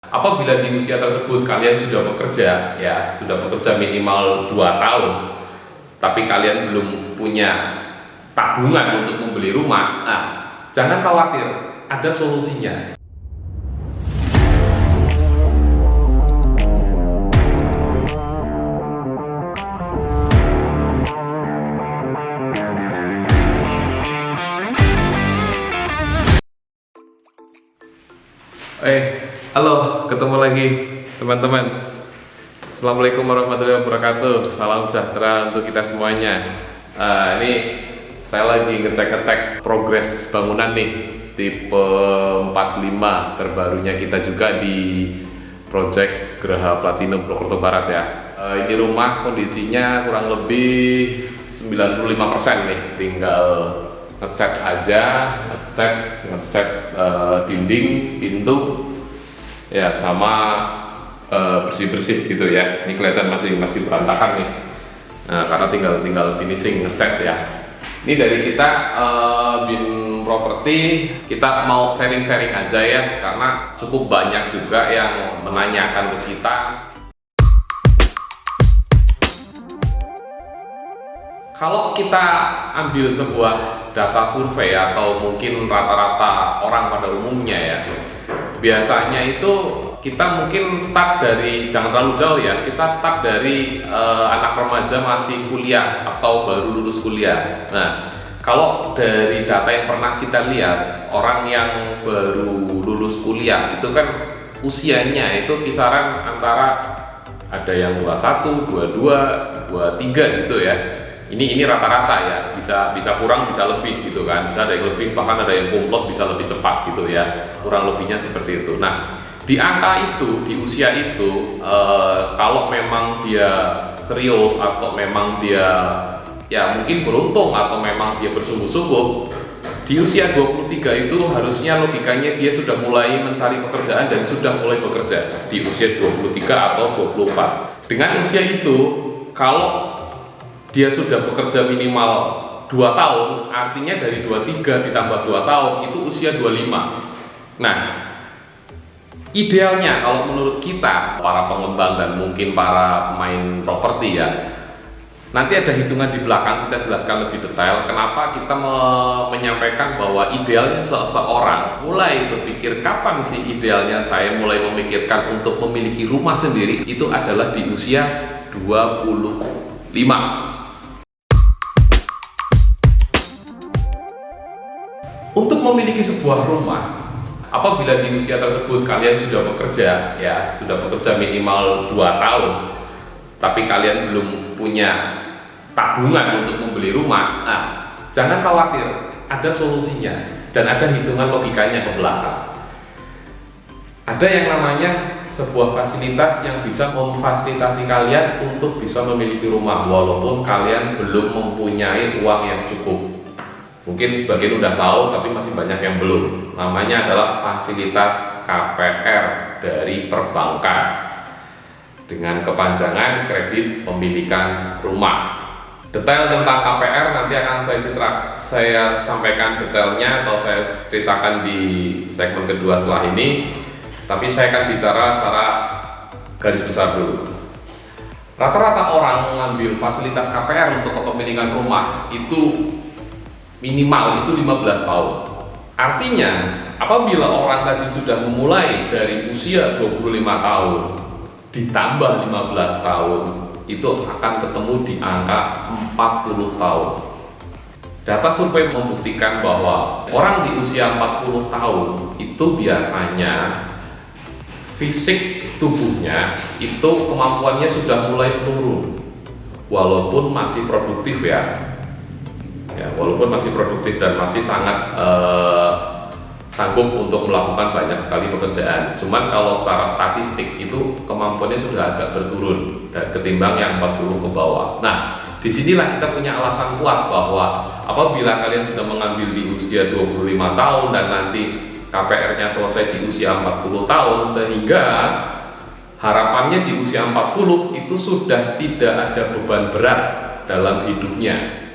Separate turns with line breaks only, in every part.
Apabila di usia tersebut kalian sudah bekerja, ya sudah bekerja minimal 2 tahun, tapi kalian belum punya tabungan untuk membeli rumah, jangan khawatir, ada solusinya. Halo, ketemu lagi teman-teman. Assalamualaikum warahmatullahi wabarakatuh. Salam sejahtera untuk kita semuanya. Ini saya lagi ngecek progres bangunan nih, tipe 45 terbarunya kita juga di Project Geraha Platinum Purwokerto Barat ya. Ini rumah kondisinya kurang lebih 95% nih, tinggal ngecat aja, ngecat dinding, pintu ya, sama bersih-bersih gitu ya. Ini kelihatan masih berantakan nih, karena tinggal finishing ngecat ya. Ini dari kita Bin Property, kita mau sharing-sharing aja ya, karena cukup banyak juga yang menanyakan ke kita. Kalau kita ambil sebuah data survei atau mungkin rata-rata orang pada umumnya ya, biasanya itu kita mungkin start dari, jangan terlalu jauh ya, kita start dari anak remaja masih kuliah atau baru lulus kuliah. Nah, kalau dari data yang pernah kita lihat, orang yang baru lulus kuliah itu kan usianya itu kisaran antara ada yang 21, 22, 23 gitu ya. Ini rata-rata ya, bisa kurang, bisa lebih gitu kan, bisa ada yang lebih, bahkan ada yang kumlot bisa lebih cepat gitu ya, kurang lebihnya seperti itu. Nah, di angka itu, di usia itu, kalau memang dia serius atau memang dia ya mungkin beruntung atau memang dia bersungguh-sungguh, di usia 23 itu harusnya logikanya dia sudah mulai mencari pekerjaan dan sudah mulai bekerja di usia 23 atau 24. Dengan usia itu, kalau dia sudah bekerja minimal 2 tahun, artinya dari 23 ditambah 2 tahun, itu usia 25. Nah, idealnya kalau menurut kita, para pengembang dan mungkin para pemain properti ya, nanti ada hitungan di belakang, kita jelaskan lebih detail kenapa kita menyampaikan bahwa idealnya seseorang mulai berpikir kapan sih idealnya saya mulai memikirkan untuk memiliki rumah sendiri, itu adalah di usia 25. Untuk memiliki sebuah rumah, apabila di usia tersebut kalian sudah bekerja, ya sudah bekerja minimal 2 tahun, tapi kalian belum punya tabungan untuk membeli rumah, jangan khawatir, ada solusinya dan ada hitungan logikanya ke belakang. Ada yang namanya sebuah fasilitas yang bisa memfasilitasi kalian untuk bisa memiliki rumah walaupun kalian belum mempunyai uang yang cukup. Mungkin sebagian udah tahu, tapi masih banyak yang belum. Namanya adalah fasilitas KPR dari perbankan dengan kepanjangan kredit pemilikan rumah. Detail tentang KPR nanti akan saya sampaikan detailnya atau saya ceritakan di segmen kedua setelah ini. Tapi saya akan bicara secara garis besar dulu. Rata-rata orang mengambil fasilitas KPR untuk kepemilikan rumah itu minimal itu 15 tahun. Artinya, apabila orang tadi sudah memulai dari usia 25 tahun ditambah 15 tahun, itu akan ketemu di angka 40 tahun. Data survei membuktikan bahwa orang di usia 40 tahun itu biasanya fisik tubuhnya itu kemampuannya sudah mulai menurun, walaupun masih produktif ya, walaupun masih produktif dan masih sangat sanggup untuk melakukan banyak sekali pekerjaan. Cuman kalau secara statistik itu kemampuannya sudah agak berturun dan ketimbang yang 40 ke bawah. Nah, disinilah kita punya alasan kuat bahwa apabila kalian sudah mengambil di usia 25 tahun dan nanti KPR-nya selesai di usia 40 tahun, sehingga harapannya di usia 40 itu sudah tidak ada beban berat dalam hidupnya,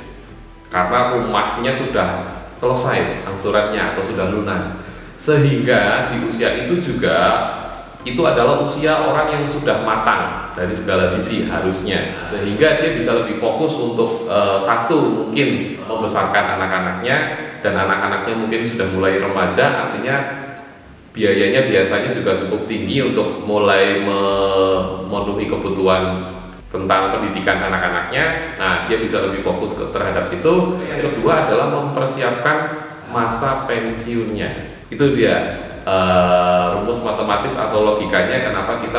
karena rumahnya sudah selesai angsurannya atau sudah lunas, sehingga di usia itu juga itu adalah usia orang yang sudah matang dari segala sisi harusnya, sehingga dia bisa lebih fokus untuk satu, mungkin membesarkan anak-anaknya, dan anak-anaknya mungkin sudah mulai remaja, artinya biayanya biasanya juga cukup tinggi untuk mulai memenuhi kebutuhan tentang pendidikan anak-anaknya. Nah, dia bisa lebih fokus terhadap situ. Yang kedua adalah mempersiapkan masa pensiunnya. Itu dia rumus matematis atau logikanya kenapa kita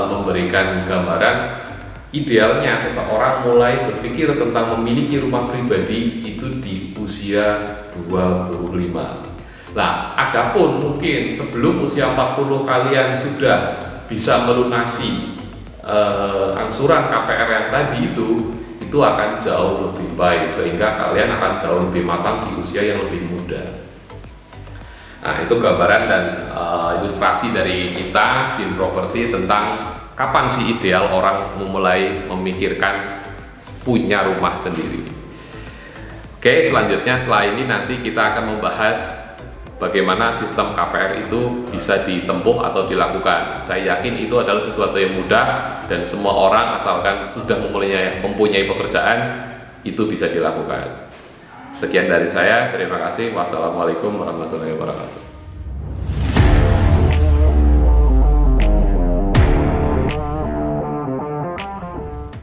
memberikan gambaran idealnya seseorang mulai berpikir tentang memiliki rumah pribadi itu di usia 25. Nah, adapun mungkin sebelum usia 40 kalian sudah bisa melunasi angsuran KPR yang tadi itu akan jauh lebih baik, sehingga kalian akan jauh lebih matang di usia yang lebih muda. Nah, itu gambaran dan ilustrasi dari kita tim properti tentang kapan sih ideal orang memulai memikirkan punya rumah sendiri. Oke, selanjutnya setelah ini nanti kita akan membahas bagaimana sistem KPR itu bisa ditempuh atau dilakukan. Saya yakin itu adalah sesuatu yang mudah dan semua orang asalkan sudah mempunyai pekerjaan itu bisa dilakukan. Sekian dari saya, terima kasih. Wassalamualaikum warahmatullahi wabarakatuh.